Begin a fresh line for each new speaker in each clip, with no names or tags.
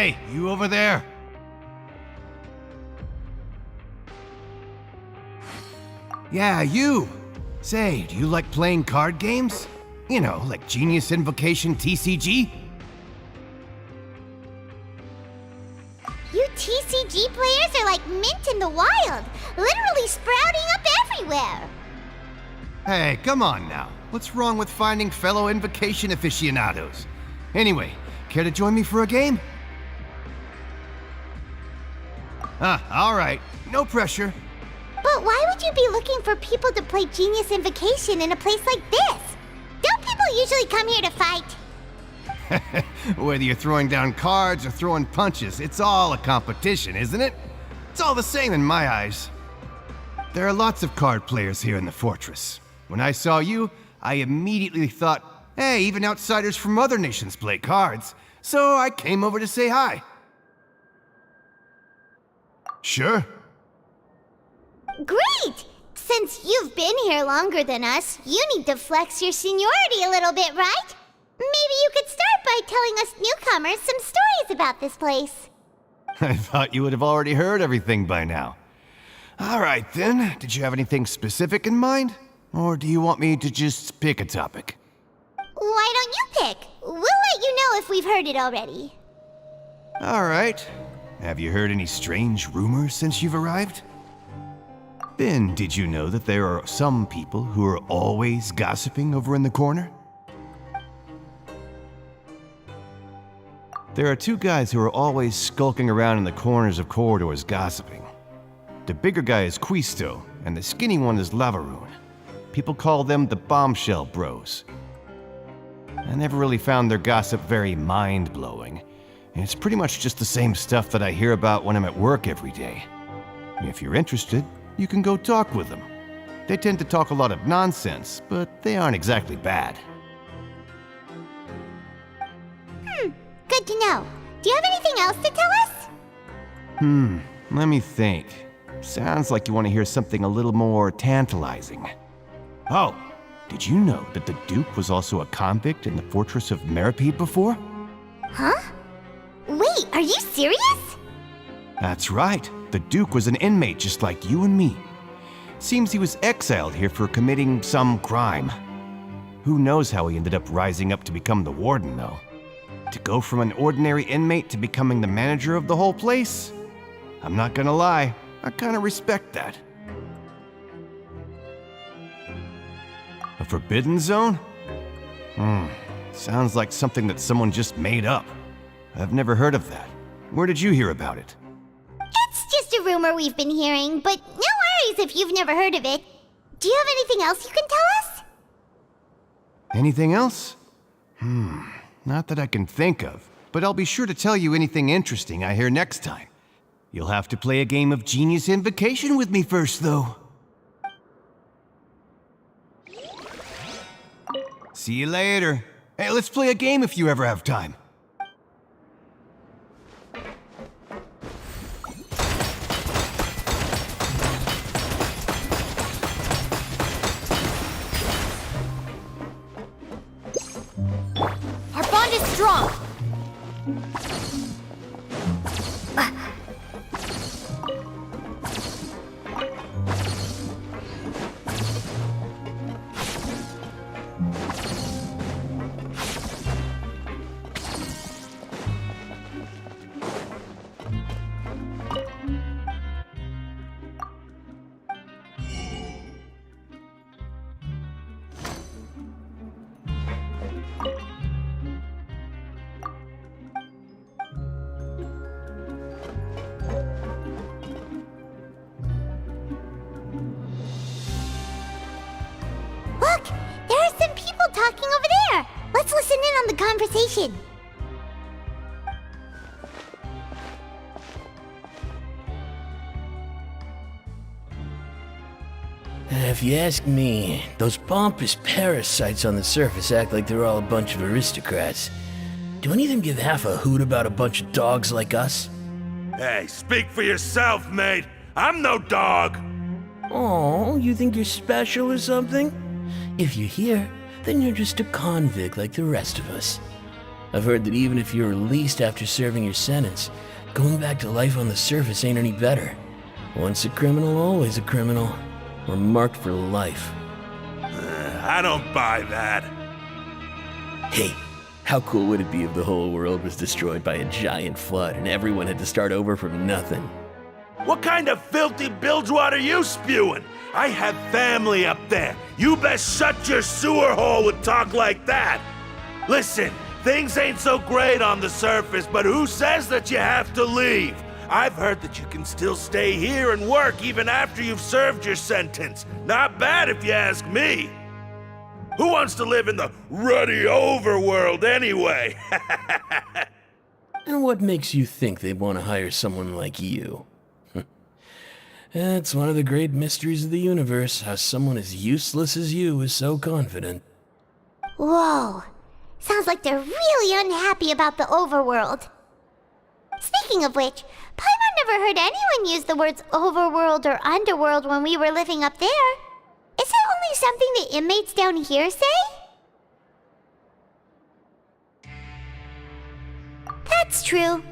Hey, you over there! Yeah, you! Say, do you like playing card games? You know, like Genius Invocation TCG?
You TCG players are like mint in the wild, literally sprouting up everywhere.
Hey, come on now. What's wrong with finding fellow Invocation aficionados? Anyway, care to join me for a game? Alright. No pressure.
But why would you be looking for people to play Genius Invocation in a place like this? Don't people usually come here to fight?
Whether you're throwing down cards or throwing punches, it's all a competition, isn't it? It's all the same in my eyes. There are lots of card players here in the fortress. When I saw you, I immediately thought, hey, even outsiders from other nations play cards, so I came over to say hi. Sure.
Great! Since you've been here longer than us, you need to flex your seniority a little bit, right? Maybe you could start by telling us newcomers some stories about this place.
I thought you would have already heard everything by now. All right then, did you have anything specific in mind? Or do you want me to just pick a topic?
Why don't you pick? We'll let you know if we've heard it already.
All right. Have you heard any strange rumors since you've arrived? Then, did you know that there are some people who are always gossiping over in the corner? There are two guys who are always skulking around in the corners of corridors gossiping. The bigger guy is Quisto, and the skinny one is Lavaroon. People call them the Bombshell Bros. I never really found their gossip very mind-blowing, and it's pretty much just the same stuff that I hear about when I'm at work every day. If you're interested, you can go talk with them. They tend to talk a lot of nonsense, but they aren't exactly bad.
Good to know. Do you have anything else to tell us?
Let me think. Sounds like you want to hear something a little more tantalizing. Oh, did you know that the Duke was also a convict in the fortress of Meripede before?
Huh? Wait, are you serious?
That's right. The Duke was an inmate just like you and me. Seems he was exiled here for committing some crime. Who knows how he ended up rising up to become the warden, though. To go from an ordinary inmate to becoming the manager of the whole place? I'm not gonna lie, I kinda respect that. A forbidden zone? Sounds like something that someone just made up. I've never heard of that. Where did you hear about it?
It's just a rumor we've been hearing, but no worries if you've never heard of it. Do you have anything else you can tell us?
Anything else? Not that I can think of, but I'll be sure to tell you anything interesting I hear next time. You'll have to play a game of Genius Invocation with me first, though. See you later. Hey, let's play a game if you ever have time.
Our bond is strong. Look, there are some people talking over there. Let's listen in on the conversation.
If you ask me, those pompous parasites on the surface act like they're all a bunch of aristocrats. Do any of them give half a hoot about a bunch of dogs like us?
Hey, speak for yourself, mate. I'm no dog.
Oh, you think you're special or something? If you're here, then you're just a convict like the rest of us. I've heard that even if you're released after serving your sentence, going back to life on the surface ain't any better. Once a criminal, always a criminal. We're marked for life.
I don't buy that.
Hey, how cool would it be if the whole world was destroyed by a giant flood and everyone had to start over from nothing?
What kind of filthy bilgewater are you spewing? I have family up there. You best shut your sewer hole with talk like that. Listen, things ain't so great on the surface, but who says that you have to leave? I've heard that you can still stay here and work even after you've served your sentence. Not bad if you ask me. Who wants to live in the ruddy overworld anyway?
And what makes you think they'd want to hire someone like you? It's one of the great mysteries of the universe, how someone as useless as you is so confident.
Whoa. Sounds like they're really unhappy about the overworld. Speaking of which, Paimon never heard anyone use the words overworld or underworld when we were living up there. Is it only something the inmates down here say? That's true.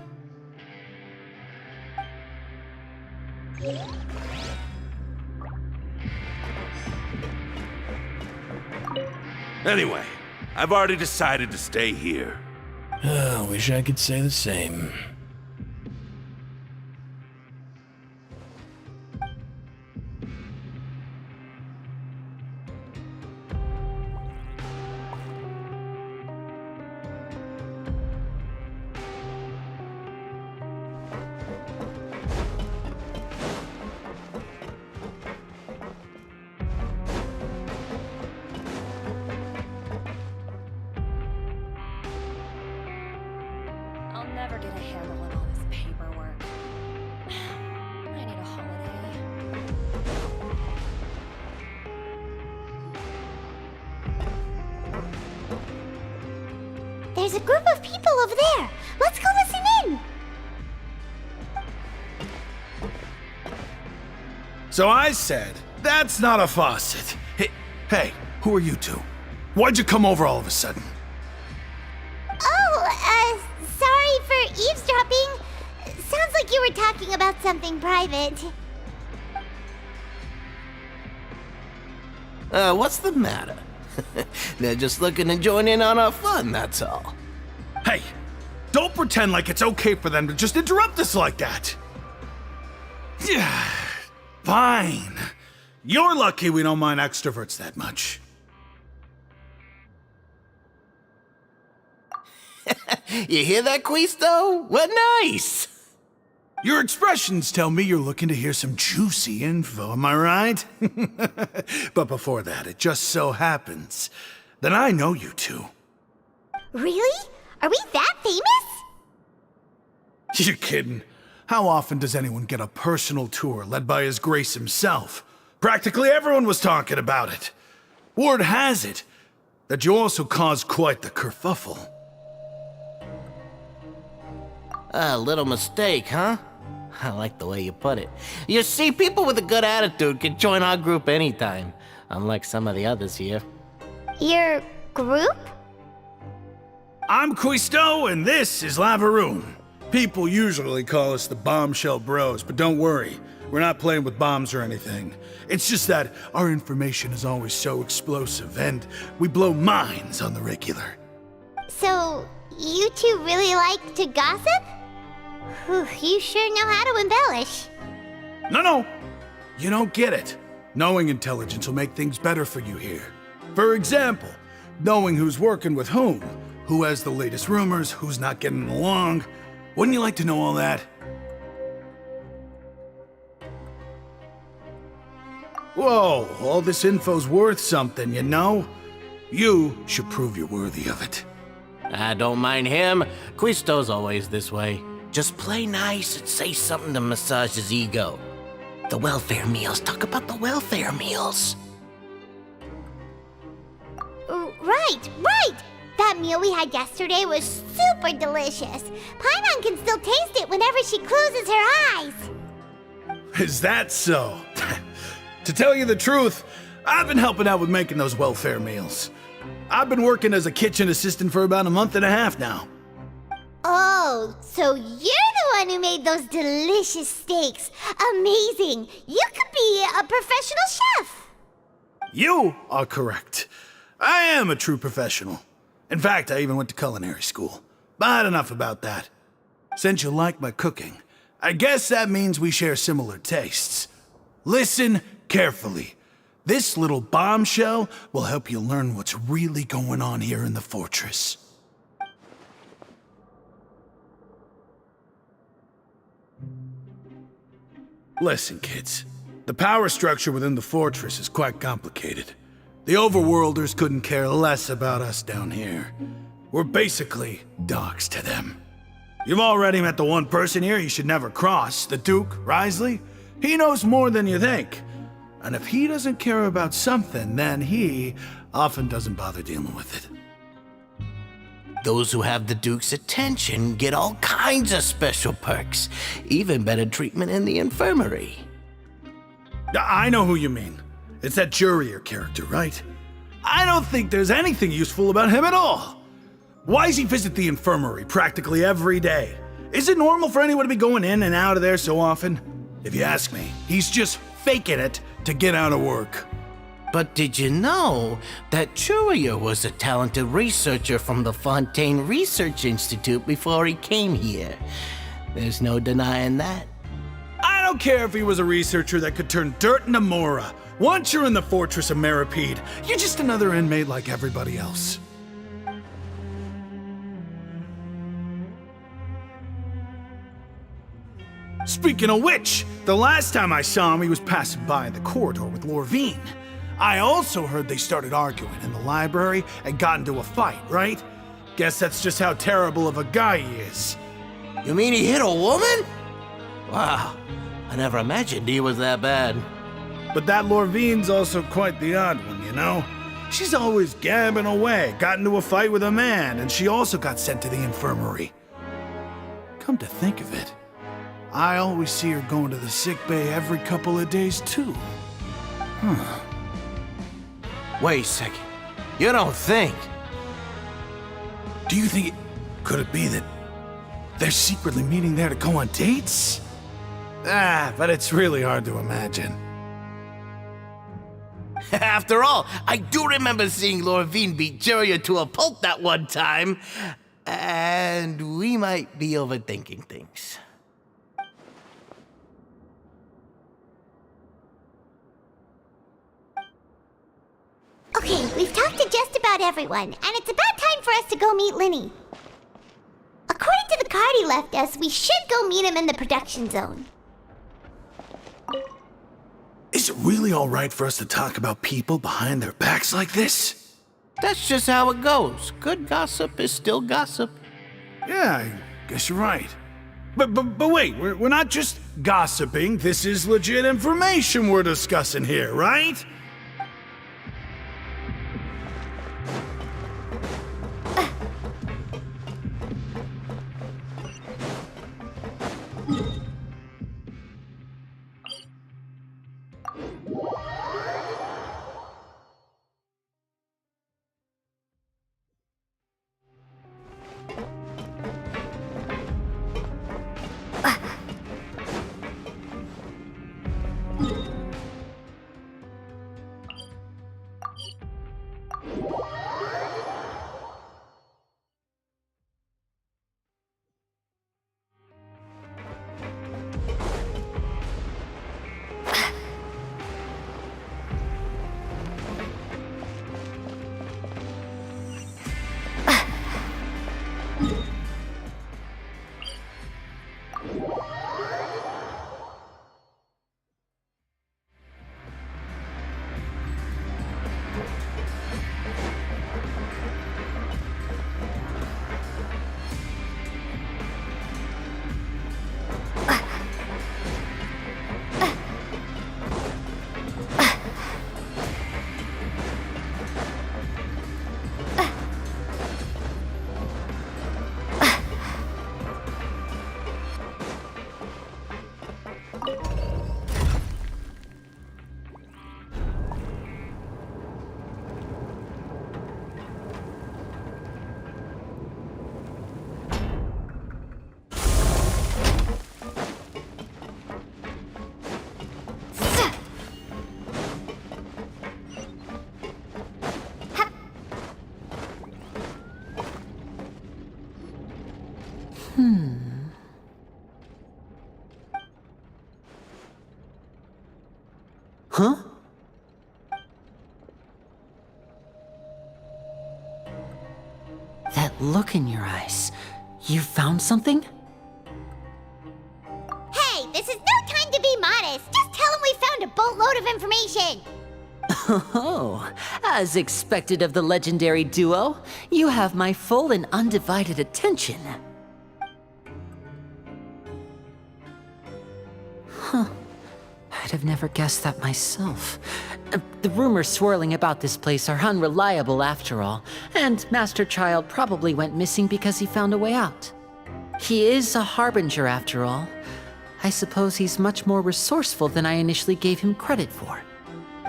Anyway, I've already decided to stay here.
Wish I could say the same.
I'll never get a handle on all this paperwork. I need a holiday.
There's a group of people over there. Let's go listen in.
So I said, that's not a faucet. Hey, who are you two? Why'd you come over all of a sudden?
Oh, sorry for eavesdropping. Sounds like you were talking about something private.
What's the matter? They're just looking to join in on our fun, that's all.
Hey, don't pretend like it's okay for them to just interrupt us like that. Yeah, fine. You're lucky we don't mind extroverts that much.
You hear that, Quisto? What nice!
Your expressions tell me you're looking to hear some juicy info, am I right? But before that, it just so happens that I know you two.
Really? Are we that famous?
You're kidding. How often does anyone get a personal tour led by His Grace himself? Practically everyone was talking about it. Word has it that you also caused quite the kerfuffle.
A little mistake, huh? I like the way you put it. You see, people with a good attitude can join our group anytime, unlike some of the others here.
Your group?
I'm Quisto, and this is Lavaroon. People usually call us the Bombshell Bros, but don't worry, we're not playing with bombs or anything. It's just that our information is always so explosive, and we blow minds on the regular.
So, you two really like to gossip? Whew, you sure know how to embellish.
No, you don't get it. Knowing intelligence will make things better for you here. For example, knowing who's working with whom, who has the latest rumors, who's not getting along. Wouldn't you like to know all that? Whoa, all this info's worth something, you know? You should prove you're worthy of it.
I don't mind him. Quisto's always this way. Just play nice and say something to massage his ego. The welfare meals. Talk about the welfare meals.
Right! That meal we had yesterday was super delicious. Paimon can still taste it whenever she closes her eyes.
Is that so? To tell you the truth, I've been helping out with making those welfare meals. I've been working as a kitchen assistant for about a month and a half now.
Oh, so you're the one who made those delicious steaks. Amazing. You could be a professional chef.
You are correct. I am a true professional. In fact, I even went to culinary school. But enough about that. Since you like my cooking, I guess that means we share similar tastes. Listen carefully. This little bombshell will help you learn what's really going on here in the fortress. Listen, kids. The power structure within the fortress is quite complicated. The overworlders couldn't care less about us down here. We're basically dogs to them. You've already met the one person here you should never cross, the Duke, Risley. He knows more than you think. And if he doesn't care about something, then he often doesn't bother dealing with it.
Those who have the Duke's attention get all kinds of special perks, even better treatment in the infirmary.
I know who you mean. It's that Jurier character, right? I don't think there's anything useful about him at all. Why does he visit the infirmary practically every day? Is it normal for anyone to be going in and out of there so often? If you ask me, he's just faking it to get out of work.
But did you know that Jurier was a talented researcher from the Fontaine Research Institute before he came here? There's no denying that.
I don't care if he was a researcher that could turn dirt into Mora. Once you're in the fortress of Meripede, you're just another inmate like everybody else. Speaking of which, the last time I saw him, he was passing by in the corridor with Lorvine. I also heard they started arguing in the library and got into a fight, right? Guess that's just how terrible of a guy he is.
You mean he hit a woman? Wow, I never imagined he was that bad.
But that Lorvine's also quite the odd one, you know? She's always gabbing away, got into a fight with a man, and she also got sent to the infirmary. Come to think of it, I always see her going to the sick bay every couple of days, too. Huh.
Wait a second. You don't think?
Do you think could it be that they're secretly meeting there to go on dates? But it's really hard to imagine.
After all, I do remember seeing Lorvine beat Jurier to a pulp that one time. And we might be overthinking things.
Okay, we've talked to just about everyone, and it's about time for us to go meet Linny. According to the card he left us, we should go meet him in the production zone.
Is it really all right for us to talk about people behind their backs like this?
That's just how it goes. Good gossip is still gossip.
Yeah, I guess you're right. But wait, we're not just gossiping. This is legit information we're discussing here, right?
that look in your eyes. You found something?
Hey, this is no time to be modest. Just tell him we found a boatload of information.
Oh, as expected of the legendary duo, you have my full and undivided attention. Huh. I'd have never guessed that myself. The rumors swirling about this place are unreliable after all, and Master Child probably went missing because he found a way out. He is a harbinger after all. I suppose he's much more resourceful than I initially gave him credit for.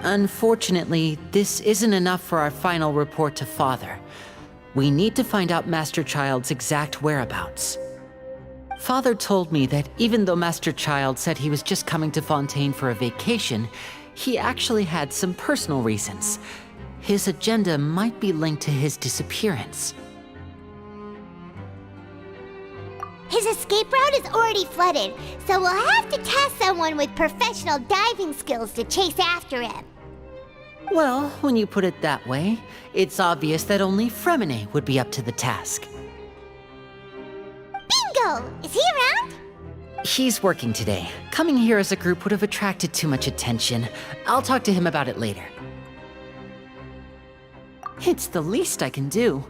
Unfortunately, this isn't enough for our final report to Father. We need to find out Master Child's exact whereabouts. Father told me that even though Master Child said he was just coming to Fontaine for a vacation, he actually had some personal reasons. His agenda might be linked to his disappearance.
His escape route is already flooded, so we'll have to task someone with professional diving skills to chase after him.
Well, when you put it that way, it's obvious that only Fremine would be up to the task.
Bingo! Is he around?
He's working today. Coming here as a group would have attracted too much attention. I'll talk to him about it later. It's the least I can do.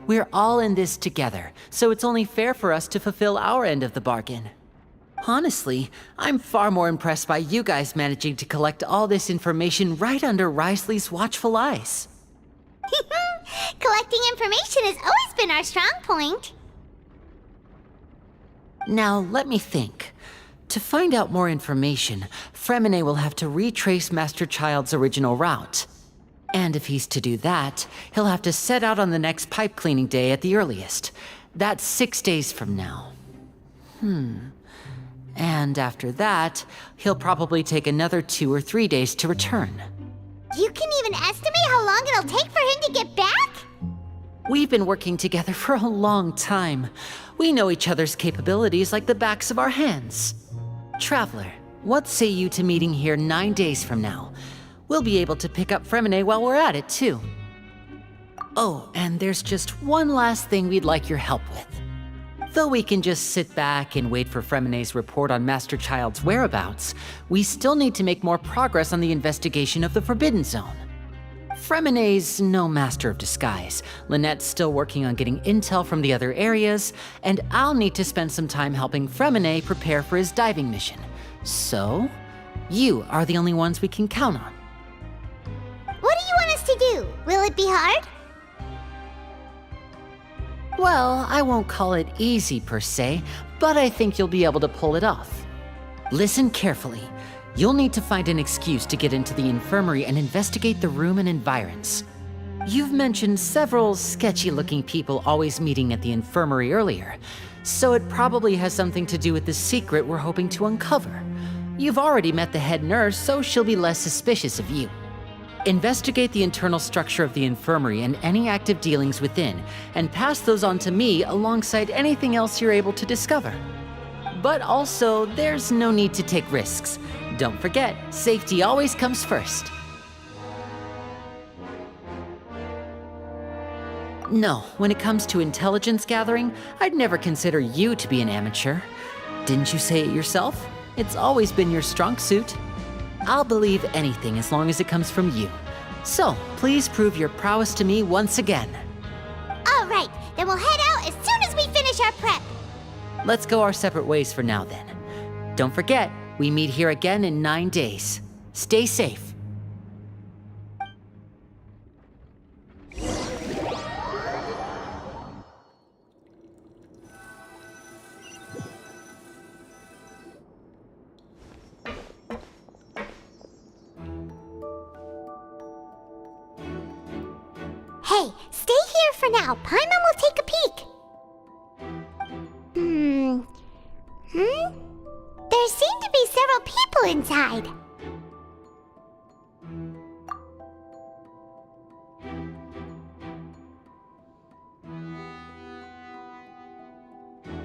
We're all in this together, so it's only fair for us to fulfill our end of the bargain. Honestly, I'm far more impressed by you guys managing to collect all this information right under Risley's watchful eyes.
Collecting information has always been our strong point.
Now, let me think. To find out more information, Fremine will have to retrace Master Child's original route. And if he's to do that, he'll have to set out on the next pipe cleaning day at the earliest. That's 6 days from now. And after that, he'll probably take another 2 or 3 days to return.
You can even estimate how long it'll take for him to get back?
We've been working together for a long time. We know each other's capabilities like the backs of our hands. Traveler, what say you to meeting here 9 days from now? We'll be able to pick up Fremine while we're at it, too. Oh, and there's just one last thing we'd like your help with. Though we can just sit back and wait for Fremine's report on Master Child's whereabouts, we still need to make more progress on the investigation of the Forbidden Zone. Fremine's no master of disguise, Lynette's still working on getting intel from the other areas, and I'll need to spend some time helping Fremine prepare for his diving mission. So, you are the only ones we can count on.
What do you want us to do? Will it be hard?
Well, I won't call it easy per se, but I think you'll be able to pull it off. Listen carefully. You'll need to find an excuse to get into the infirmary and investigate the room and environs. You've mentioned several sketchy-looking people always meeting at the infirmary earlier, so it probably has something to do with the secret we're hoping to uncover. You've already met the head nurse, so she'll be less suspicious of you. Investigate the internal structure of the infirmary and any active dealings within, and pass those on to me alongside anything else you're able to discover. But also, there's no need to take risks. Don't forget, safety always comes first. No, when it comes to intelligence gathering, I'd never consider you to be an amateur. Didn't you say it yourself? It's always been your strong suit. I'll believe anything as long as it comes from you. So, please prove your prowess to me once again.
All right, then we'll head out as soon as we finish our prep.
Let's go our separate ways for now then. Don't forget, we meet here again in 9 days. Stay safe.
Hey, stay here for now. Paimon will take a peek. There seem to be several people inside.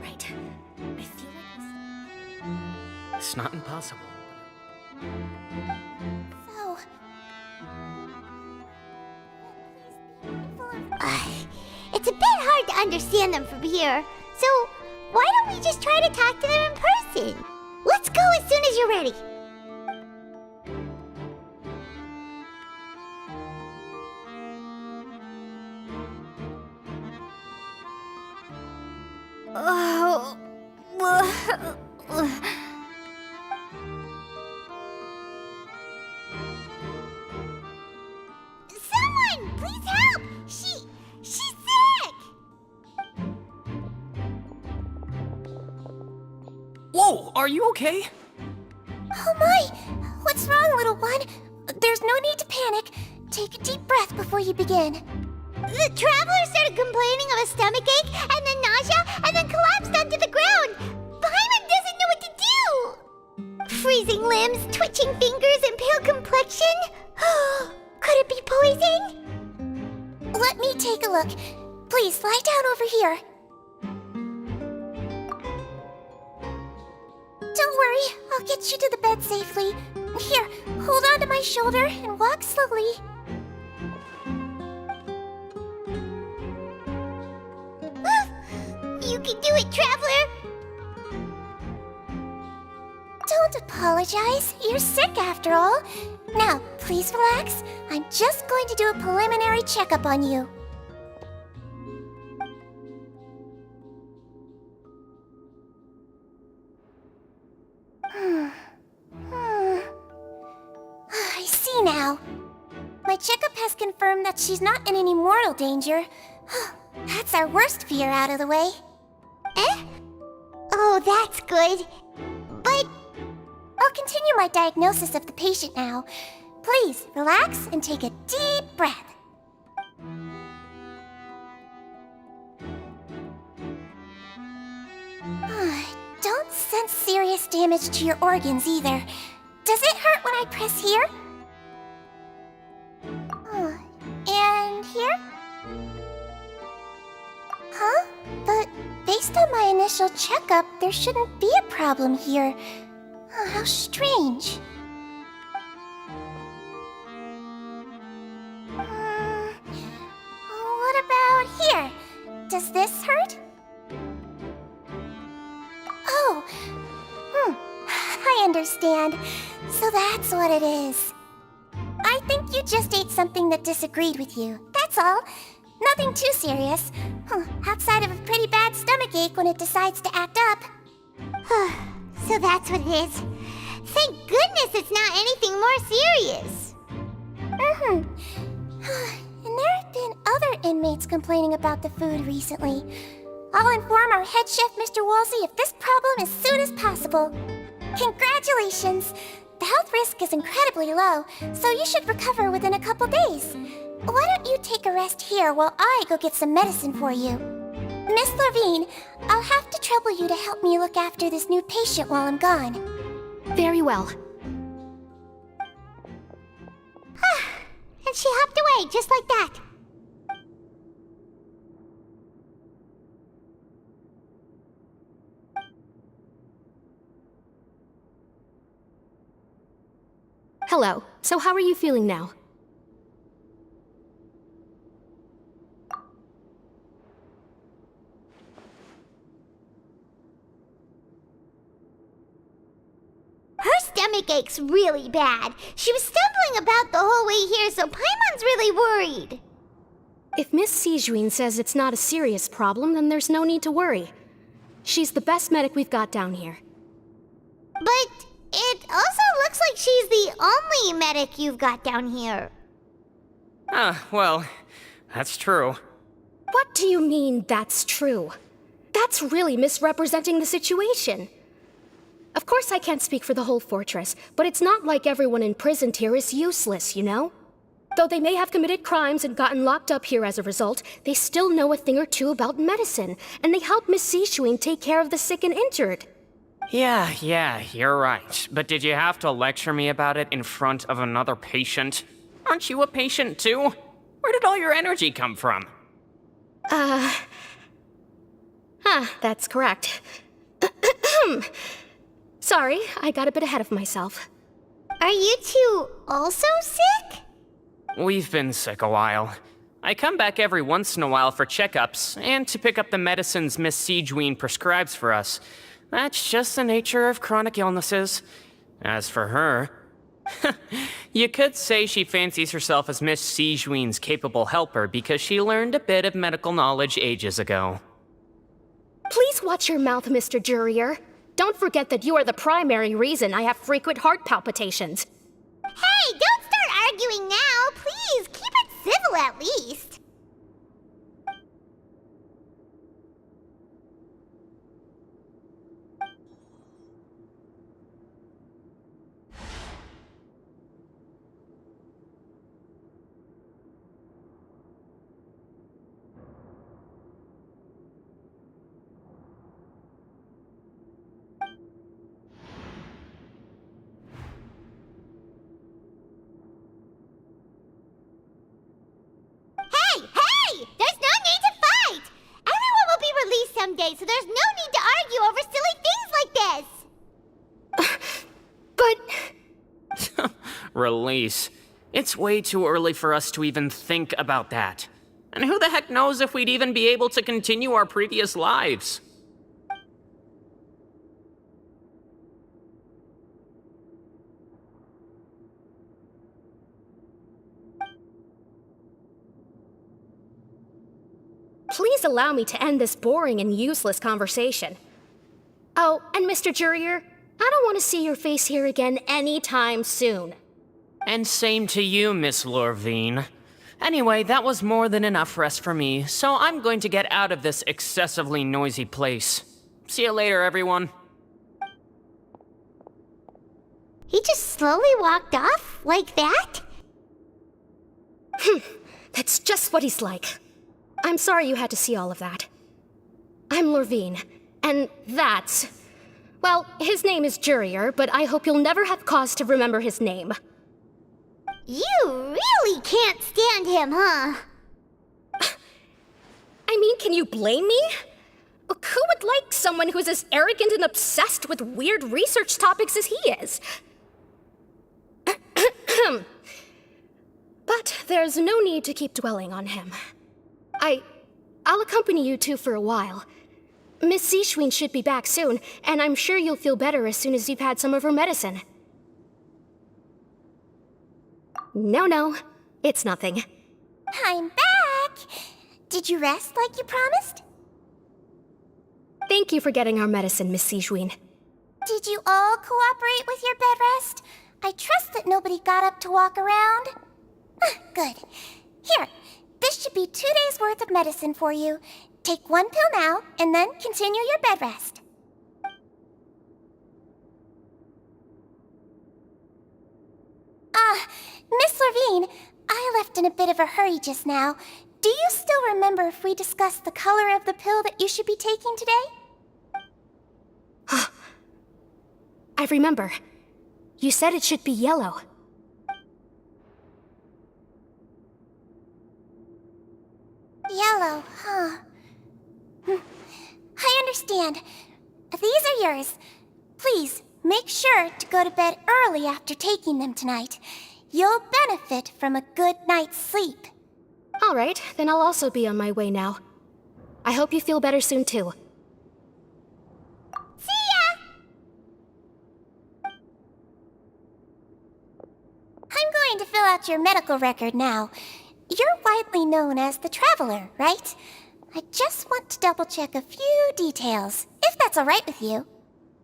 Right. I feel like it's not impossible.
So... It's a bit hard to understand them from here. So, why don't we just try to talk to them in person? Let's go as soon as you're ready. Oh. Someone, please help! She's sick!
Whoa, are you okay?
Oh my! What's wrong, little one? There's no need to panic. Take a deep breath before you begin. The traveler started complaining of a stomachache, and then nausea, and then collapsed onto the ground. Paimon doesn't know what to do! Freezing limbs, twitching fingers, and pale complexion? Could it be poison? Let me take a look. Please, lie down over here. Don't worry, I'll get you to the bed safely. Here, hold on to my shoulder and walk slowly. You can do it, Traveler! Don't apologize. You're sick after all. Now, please relax. I'm just going to do a preliminary checkup on you. I see now. My checkup has confirmed that she's not in any mortal danger. That's our worst fear out of the way. Eh? Oh, that's good. But I'll continue my diagnosis of the patient now. Please, relax and take a deep breath. Don't sense serious damage to your organs either. Does it hurt when I press here? And here? Huh? But based on my initial checkup, there shouldn't be a problem here. How strange. What about here? Does this hurt? Oh, I understand. So that's what it is. I think you just ate something that disagreed with you. That's all. Nothing too serious. Outside of a pretty bad stomachache when it decides to act up. So that's what it is. Thank goodness it's not anything more serious. And there have been other inmates complaining about the food recently. I'll inform our head chef, Mr. Wolsey, of this problem as soon as possible. Congratulations! The health risk is incredibly low, so you should recover within a couple days. Why don't you take a rest here while I go get some medicine for you? Miss Levine, I'll have to trouble you to help me look after this new patient while I'm gone.
Very well.
And she hopped away just like that.
Hello. So how are you feeling now?
Her stomach aches really bad. She was stumbling about the whole way here, so Paimon's really worried.
If Miss Sijuin says it's not a serious problem, then there's no need to worry. She's the best medic we've got down here.
But it also looks like she's the only medic you've got down here.
Well, that's true.
What do you mean, that's true? That's really misrepresenting the situation. Of course I can't speak for the whole fortress, but it's not like everyone imprisoned here is useless, you know? Though they may have committed crimes and gotten locked up here as a result, they still know a thing or two about medicine, and they help Miss Sijuin take care of the sick and injured.
Yeah, you're right. But did you have to lecture me about it in front of another patient? Aren't you a patient too? Where did all your energy come from?
That's correct. Sorry, I got a bit ahead of myself.
Are you two also sick?
We've been sick a while. I come back every once in a while for checkups and to pick up the medicines Miss Siegewien prescribes for us. That's just the nature of chronic illnesses. As for her, you could say she fancies herself as Miss Siegewien's capable helper because she learned a bit of medical knowledge ages ago.
Please watch your mouth, Mr. Jurier. Don't forget that you are the primary reason I have frequent heart palpitations.
Hey, don't start arguing now! Please, keep it civil at least! Someday, so there's no need to argue over silly things like this!
But...
Release. It's way too early for us to even think about that. And who the heck knows if we'd even be able to continue our previous lives?
Please allow me to end this boring and useless conversation. Oh, and Mr. Jurier, I don't want to see your face here again anytime soon.
And same to you, Miss Lorvine. Anyway, that was more than enough rest for me, so I'm going to get out of this excessively noisy place. See you later, everyone.
He just slowly walked off like that?
That's just what he's like. I'm sorry you had to see all of that. I'm Lorvine, and that's... Well, his name is Jurier, but I hope you'll never have cause to remember his name.
You really can't stand him, huh?
I mean, can you blame me? Who would like someone who's as arrogant and obsessed with weird research topics as he is? But there's no need to keep dwelling on him. I'll accompany you two for a while. Miss Siegewien should be back soon, and I'm sure you'll feel better as soon as you've had some of her medicine. No, it's nothing.
I'm back! Did you rest like you promised?
Thank you for getting our medicine, Miss Siegewien.
Did you all cooperate with your bed rest? I trust that nobody got up to walk around. Good. Here, this should be 2 days' worth of medicine for you. Take 1 pill now, and then continue your bed rest. Miss Lorvine, I left in a bit of a hurry just now. Do you still remember if we discussed the color of the pill that you should be taking today?
I remember. You said it should be yellow.
Yellow, huh? I understand. These are yours. Please, make sure to go to bed early after taking them tonight. You'll benefit from a good night's sleep.
All right, then I'll also be on my way now. I hope you feel better soon, too.
See ya! I'm going to fill out your medical record now. You're widely known as the Traveler, right? I just want to double-check a few details, if that's all right with you.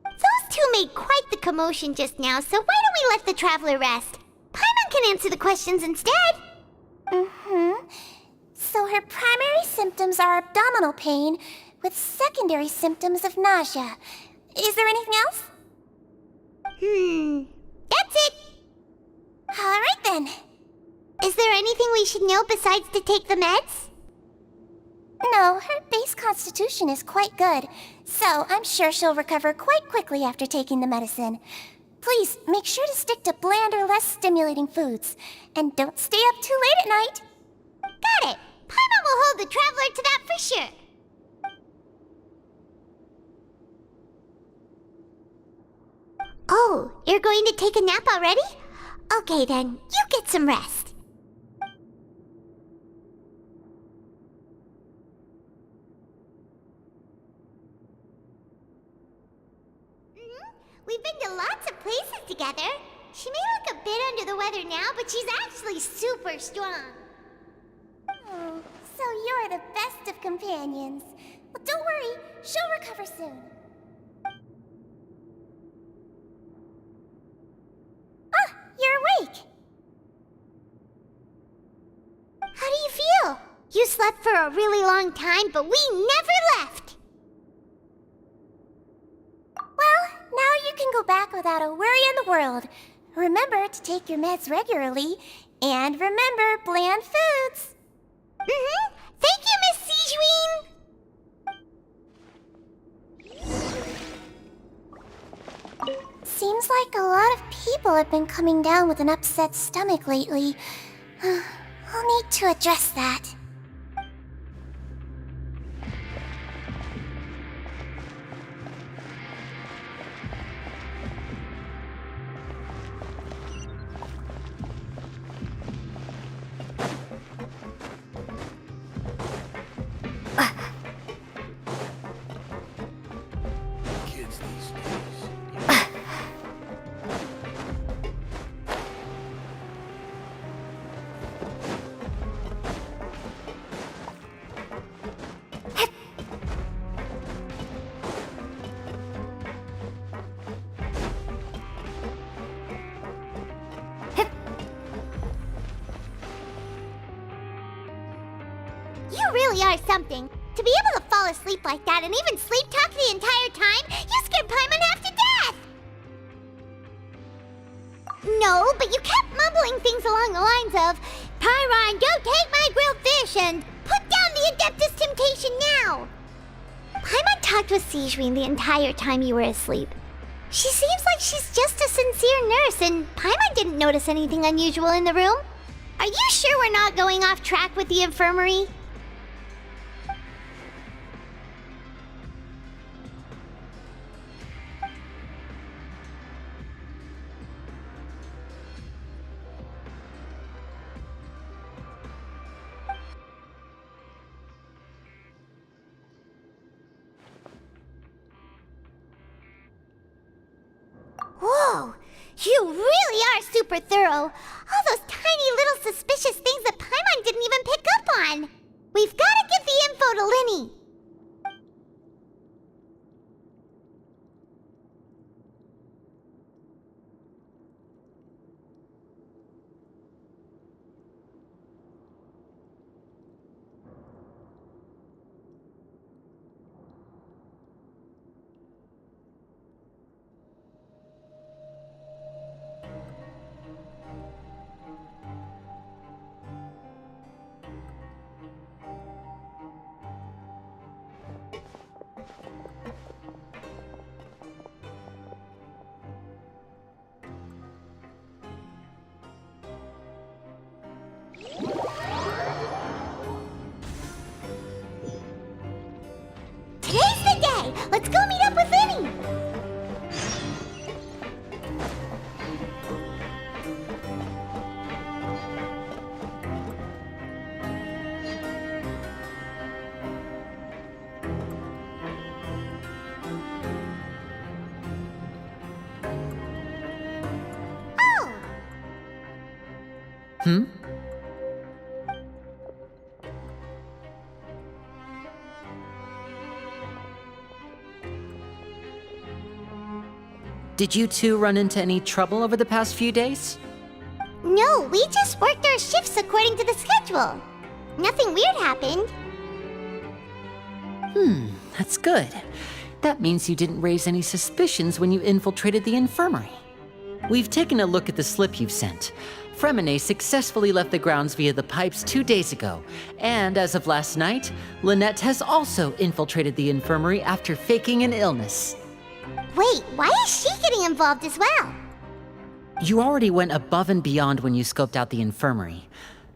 Those two made quite the commotion just now, so why don't we let the Traveler rest? Paimon can answer the questions instead. So her primary symptoms are abdominal pain, with secondary symptoms of nausea. Is there anything else? That's it. All right then. Is there anything we should know besides to take the meds? No, her base constitution is quite good, so I'm sure she'll recover quite quickly after taking the medicine. Please, make sure to stick to bland or less stimulating foods, and don't stay up too late at night. Got it! Paimon will hold the Traveler to that for sure. Oh, you're going to take a nap already? Okay then, you get some rest. We've been to lots of places together. She may look a bit under the weather now, but she's actually super strong. Oh, so you're the best of companions. Well, don't worry, she'll recover soon. Ah, you're awake. How do you feel? You slept for a really long time, but we never left. Well, now you can go back without a worry in the world. Remember to take your meds regularly, and remember bland foods. Thank you, Miss Sijuin! Seems like a lot of people have been coming down with an upset stomach lately. I'll need to address that.
Kids these days.
You really are something. To be able to fall asleep like that and even sleep talk the entire time, you scared Paimon half to death! No, but you kept mumbling things along the lines of, Pyron, don't take my grilled fish, and put down the Adeptus Temptation now! Paimon talked with Sijuin the entire time you were asleep. She seems like she's just a sincere nurse, and Paimon didn't notice anything unusual in the room. Are you sure we're not going off track with the infirmary? Whoa! You really are super thorough! All those tiny little suspicious things that Paimon didn't even pick up on! We've gotta give the info to Linny! Today's the day! Let's go meet up with Linny! Oh!
Did you two run into any trouble over the past few days?
No, we just worked our shifts according to the schedule. Nothing weird happened.
That's good. That means you didn't raise any suspicions when you infiltrated the infirmary. We've taken a look at the slip you've sent. Fremine successfully left the grounds via the pipes 2 days ago, and as of last night, Lynette has also infiltrated the infirmary after faking an illness.
Wait, why is she getting involved as well?
You already went above and beyond when you scoped out the infirmary.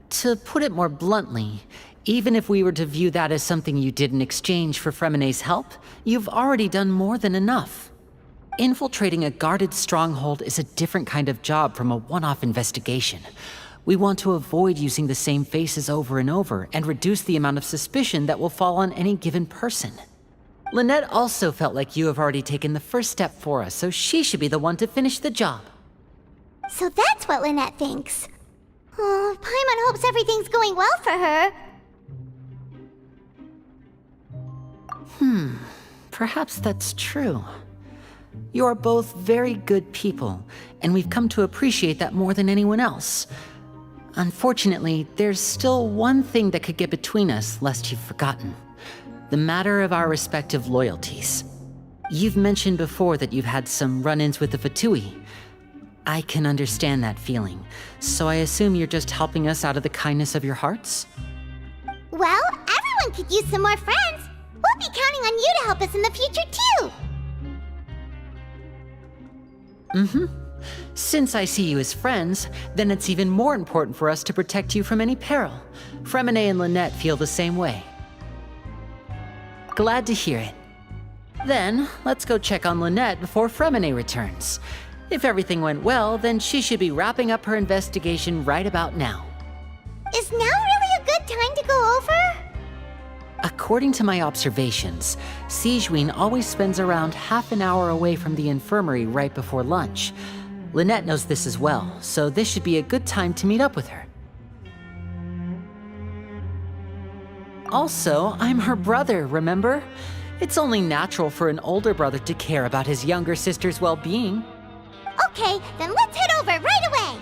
To put it more bluntly, even if we were to view that as something you did in exchange for Fremine's help, you've already done more than enough. Infiltrating a guarded stronghold is a different kind of job from a one-off investigation. We want to avoid using the same faces over and over and reduce the amount of suspicion that will fall on any given person. Lynette also felt like you have already taken the first step for us, so she should be the one to finish the job.
So that's what Lynette thinks. Oh, Paimon hopes everything's going well for her.
Perhaps that's true. You are both very good people, and we've come to appreciate that more than anyone else. Unfortunately, there's still one thing that could get between us, lest you've forgotten. The matter of our respective loyalties. You've mentioned before that you've had some run-ins with the Fatui. I can understand that feeling, so I assume you're just helping us out of the kindness of your hearts?
Well, everyone could use some more friends. We'll be counting on you to help us in the future, too.
Since I see you as friends, then it's even more important for us to protect you from any peril. Fremine and Lynette feel the same way. Glad to hear it. Then, let's go check on Lynette before Fremine returns. If everything went well, then she should be wrapping up her investigation right about now.
Is now really a good time to go over?
According to my observations, Sigewinne always spends around half an hour away from the infirmary right before lunch. Lynette knows this as well, so this should be a good time to meet up with her. Also, I'm her brother, remember? It's only natural for an older brother to care about his younger sister's well-being.
Okay, then let's head over right away.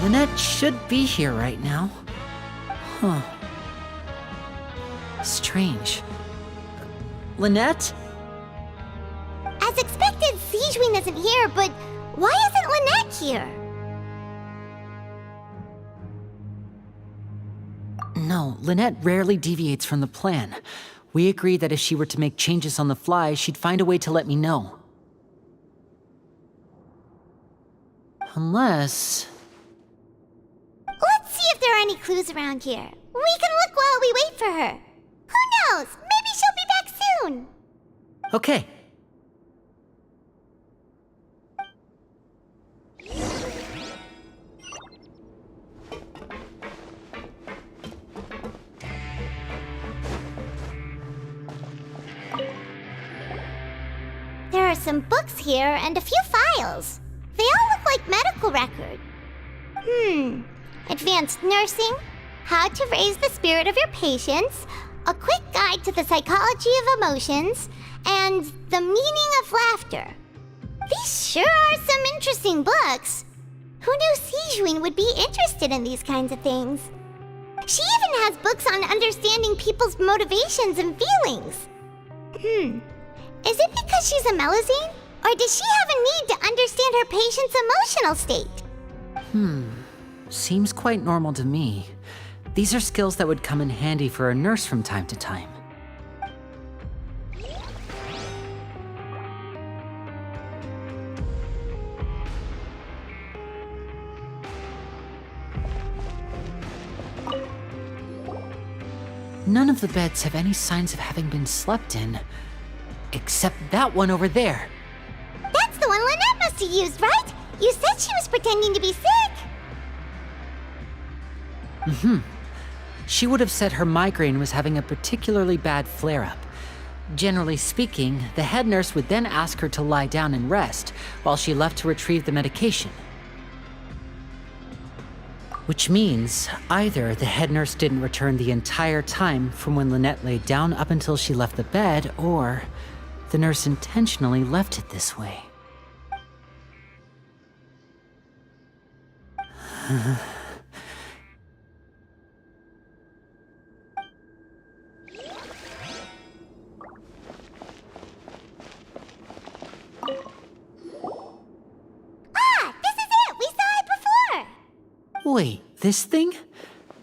Lynette should be here right now. Huh. Strange. Lynette?
As expected, Sigewinne isn't here, but why isn't Lynette here?
No, Lynette rarely deviates from the plan. We agreed that if she were to make changes on the fly, she'd find a way to let me know. Unless...
Let's see if there are any clues around here. We can look while we wait for her. Who knows? Maybe she'll be back soon.
Okay.
There are some books here and a few files. They all look like medical records. Advanced nursing, how to raise the spirit of your patients, a quick guide to the psychology of emotions, and the meaning of laughter. These sure are some interesting books. Who knew Sigewinne would be interested in these kinds of things? She even has books on understanding people's motivations and feelings. Is it because she's a Melusine? Or does she have a need to understand her patient's emotional state?
Seems quite normal to me. These are skills that would come in handy for a nurse from time to time. None of the beds have any signs of having been slept in, except that one over there.
That's the one Lynette must have used, right? You said she was pretending to be sick.
She would have said her migraine was having a particularly bad flare-up. Generally speaking, the head nurse would then ask her to lie down and rest while she left to retrieve the medication. Which means either the head nurse didn't return the entire time from when Lynette laid down up until she left the bed, or the nurse intentionally left it this way. Wait, this thing?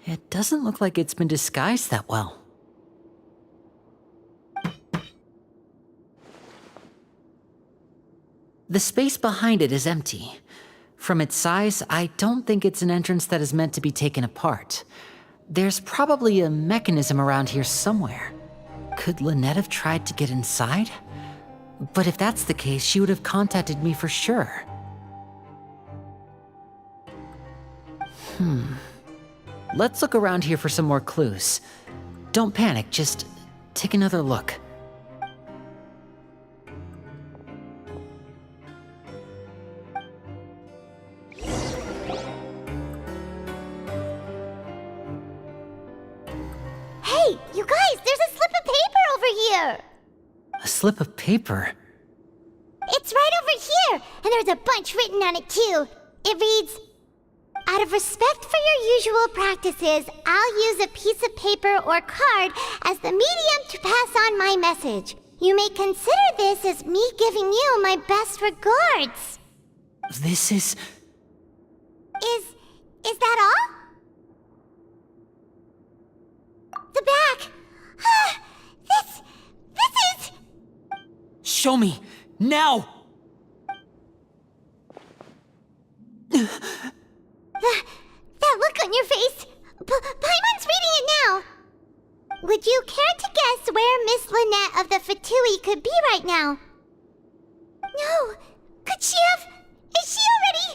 It doesn't look like it's been disguised that well. The space behind it is empty. From its size, I don't think it's an entrance that is meant to be taken apart. There's probably a mechanism around here somewhere. Could Lynette have tried to get inside? But if that's the case, she would have contacted me for sure. Let's look around here for some more clues. Don't panic, just take another look.
Hey, you guys, there's a slip of paper over here!
A slip of paper?
It's right over here, and there's a bunch written on it too. It reads, "Out of respect for your usual practices, I'll use a piece of paper or card as the medium to pass on my message. You may consider this as me giving you my best regards."
This is...
Is that all? The back. This is...
Show me! Now!
That look on your face. Paimon's reading it now. Would you care to guess where Miss Lynette of the Fatui could be right now? No. Could she have... Is she already...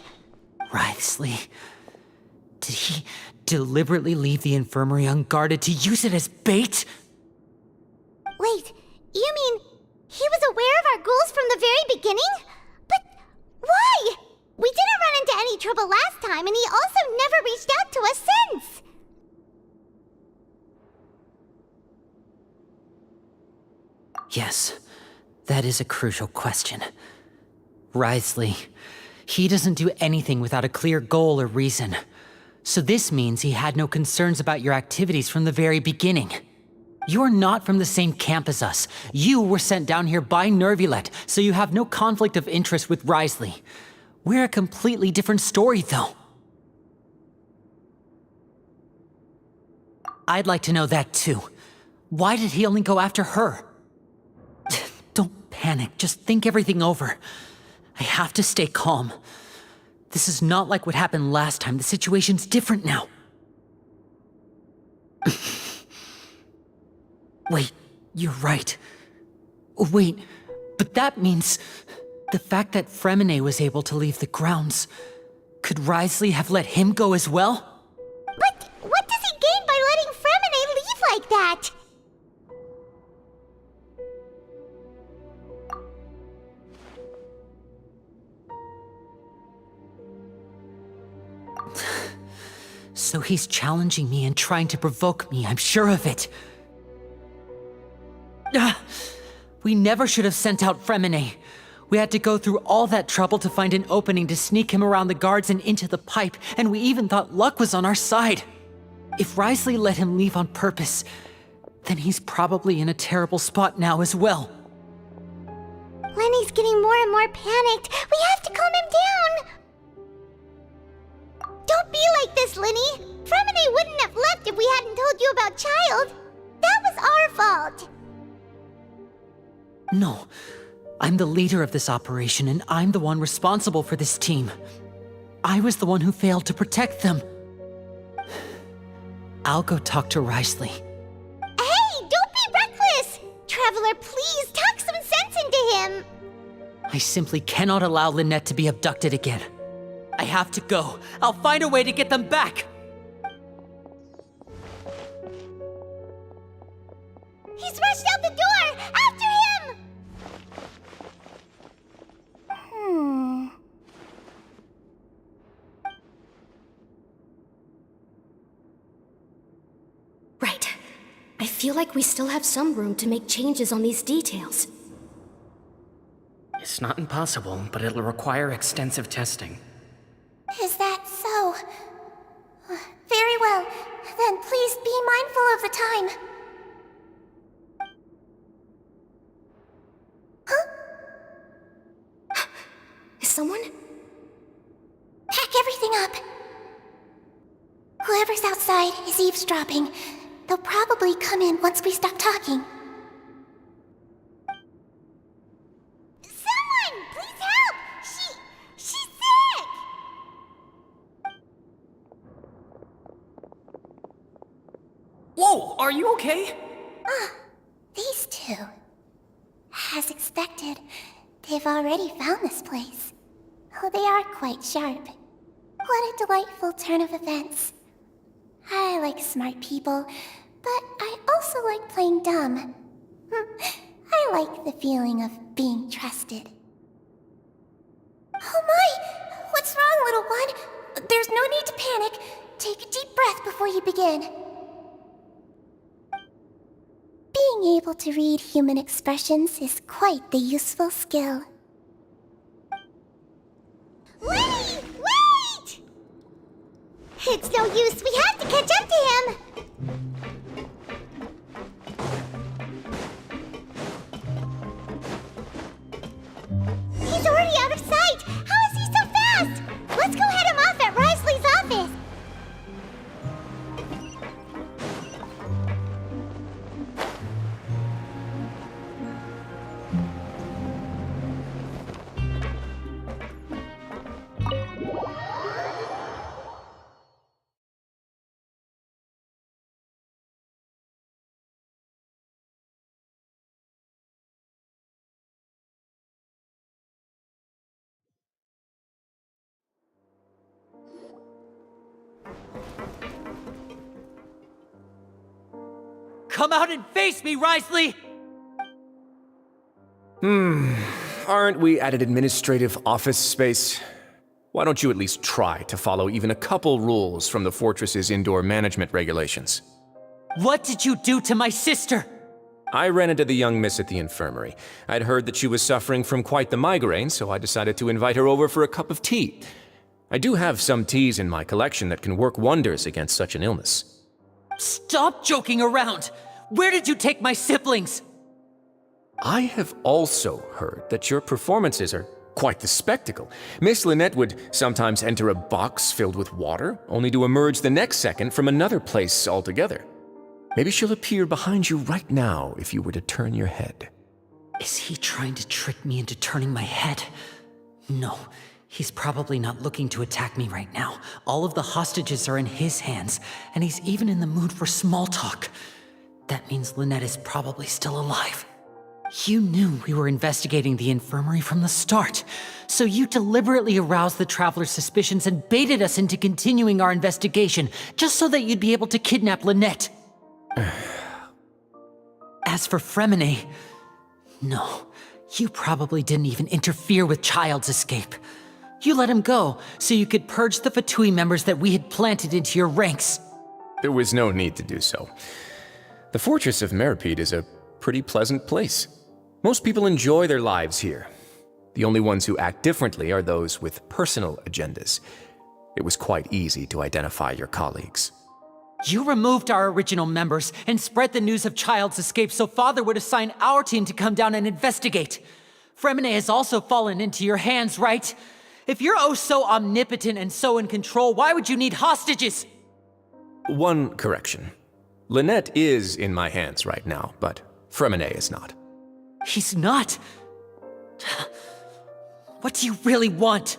Wriothesley. Did he deliberately leave the infirmary unguarded to use it as bait?
Wait, you mean he was aware of our goals from the very beginning? But why? We didn't run into any trouble last time, and he also never reached out to us since.
Yes, that is a crucial question. Wriothesley, he doesn't do anything without a clear goal or reason. So this means he had no concerns about your activities from the very beginning. You're not from the same camp as us. You were sent down here by Nervulet, so you have no conflict of interest with Wriothesley. We're a completely different story, though. I'd like to know that, too. Why did he only go after her? Don't panic, just think everything over. I have to stay calm. This is not like what happened last time. The situation's different now. Wait, you're right. Wait, but that means... the fact that Fremine was able to leave the grounds... Could Wriothesley have let him go as well?
But what does he gain by letting Fremine leave like that?
So he's challenging me and trying to provoke me, I'm sure of it. We never should have sent out Fremine. We had to go through all that trouble to find an opening to sneak him around the guards and into the pipe, and we even thought luck was on our side. If Wriothesley let him leave on purpose, then he's probably in a terrible spot now as well.
Lenny's getting more and more panicked. We have to calm him down. Don't be like this, Lenny. Fremine wouldn't have left if we hadn't told you about Child. That was our fault.
No. I'm the leader of this operation, and I'm the one responsible for this team. I was the one who failed to protect them. I'll go talk to Wriothesley.
Hey, don't be reckless! Traveler, please talk some sense into him.
I simply cannot allow Lynette to be abducted again. I have to go. I'll find a way to get them back!
He's rushed out the door! After him!
Right. I feel like we still have some room to make changes on these details.
It's not impossible, but it'll require extensive testing.
Is that so? Very well. Then please be mindful of the time. Huh?
Is someone?
Pack everything up. Whoever's outside is eavesdropping. They'll probably come in once we stop talking. Someone! Please help! She's sick!
Whoa, are you okay?
These two. As expected, they've already found this place. Oh, they are quite sharp. What a delightful turn of events. I like smart people, but I also like playing dumb. I like the feeling of being trusted. Oh my! What's wrong, little one? There's no need to panic. Take a deep breath before you begin. Being able to read human expressions is quite the useful skill. Wait! Wait! It's no use. We have to catch up to him. He's already out of sight. How is he so fast? Let's go head him off at Risley's office.
Come out and face me, Risley!
Aren't we at an administrative office space? Why don't you at least try to follow even a couple rules from the fortress's indoor management regulations?
What did you do to my sister?
I ran into the young miss at the infirmary. I'd heard that she was suffering from quite the migraine, so I decided to invite her over for a cup of tea. I do have some teas in my collection that can work wonders against such an illness.
Stop joking around! Where did you take my siblings?
I have also heard that your performances are quite the spectacle. Miss Lynette would sometimes enter a box filled with water, only to emerge the next second from another place altogether. Maybe she'll appear behind you right now if you were to turn your head.
Is he trying to trick me into turning my head? No, he's probably not looking to attack me right now. All of the hostages are in his hands, and he's even in the mood for small talk. That means Lynette is probably still alive. You knew we were investigating the infirmary from the start, so you deliberately aroused the Traveler's suspicions and baited us into continuing our investigation, just so that you'd be able to kidnap Lynette. As for Fremine, no, you probably didn't even interfere with Child's escape. You let him go, so you could purge the Fatui members that we had planted into your ranks.
There was no need to do so. The Fortress of Meripede is a pretty pleasant place. Most people enjoy their lives here. The only ones who act differently are those with personal agendas. It was quite easy to identify your colleagues.
You removed our original members and spread the news of Child's escape so Father would assign our team to come down and investigate. Fremine has also fallen into your hands, right? If you're oh so omnipotent and so in control, why would you need hostages?
One correction. Lynette is in my hands right now, but Fremine is not.
He's not? What do you really want?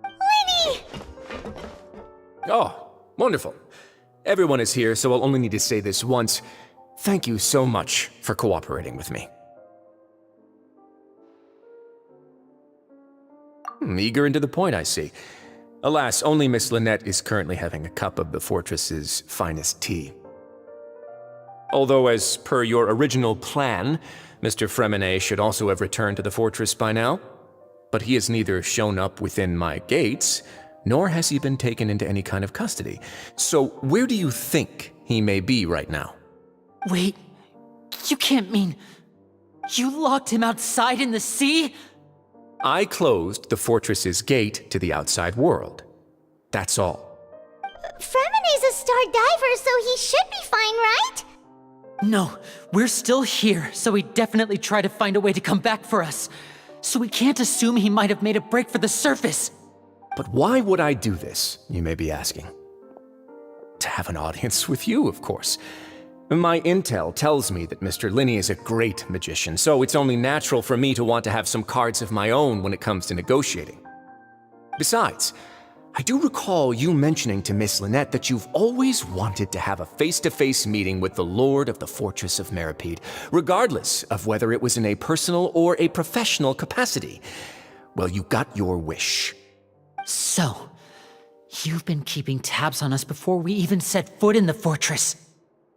Lenny!
Oh, wonderful. Everyone is here, so I'll only need to say this once. Thank you so much for cooperating with me. Eager and to the point, I see. Alas, only Miss Lynette is currently having a cup of the fortress's finest tea. Although, as per your original plan, Mr. Fremine should also have returned to the fortress by now. But he has neither shown up within my gates, nor has he been taken into any kind of custody. So where do you think he may be right now?
Wait, you can't mean... You locked him outside in the sea?
I closed the fortress's gate to the outside world. That's all.
Fremine's a star diver, so he should be fine, right?
No, we're still here, so he'd definitely try to find a way to come back for us. So we can't assume he might have made a break for the surface.
But why would I do this, you may be asking? To have an audience with you, of course. My intel tells me that Mr. Linney is a great magician, so it's only natural for me to want to have some cards of my own when it comes to negotiating. Besides, I do recall you mentioning to Miss Lynette that you've always wanted to have a face-to-face meeting with the Lord of the Fortress of Meripede, regardless of whether it was in a personal or a professional capacity. Well, you got your wish.
So, you've been keeping tabs on us before we even set foot in the fortress.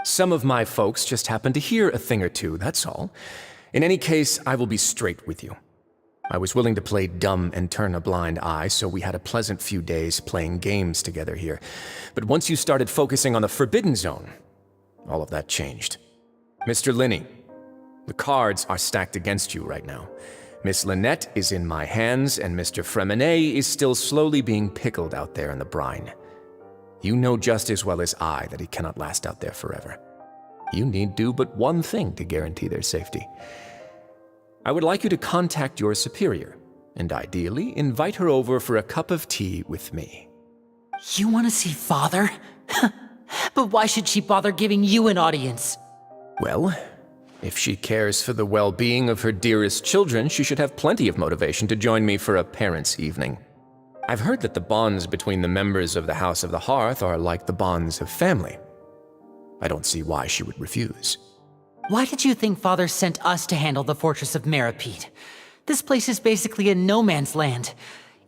Some of my folks just happened to hear a thing or two, that's all. In any case, I will be straight with you. I was willing to play dumb and turn a blind eye, so we had a pleasant few days playing games together here. But once you started focusing on the Forbidden Zone, all of that changed. Mr. Linney, the cards are stacked against you right now. Miss Lynette is in my hands, and Mr. Fremenet is still slowly being pickled out there in the brine. You know just as well as I that he cannot last out there forever. You need do but one thing to guarantee their safety. I would like you to contact your superior, and ideally invite her over for a cup of tea with me.
You want to see Father? But why should she bother giving you an audience?
Well, if she cares for the well-being of her dearest children, she should have plenty of motivation to join me for a parents' evening. I've heard that the bonds between the members of the House of the Hearth are like the bonds of family. I don't see why she would refuse.
Why did you think Father sent us to handle the Fortress of Meripede? This place is basically a no-man's land.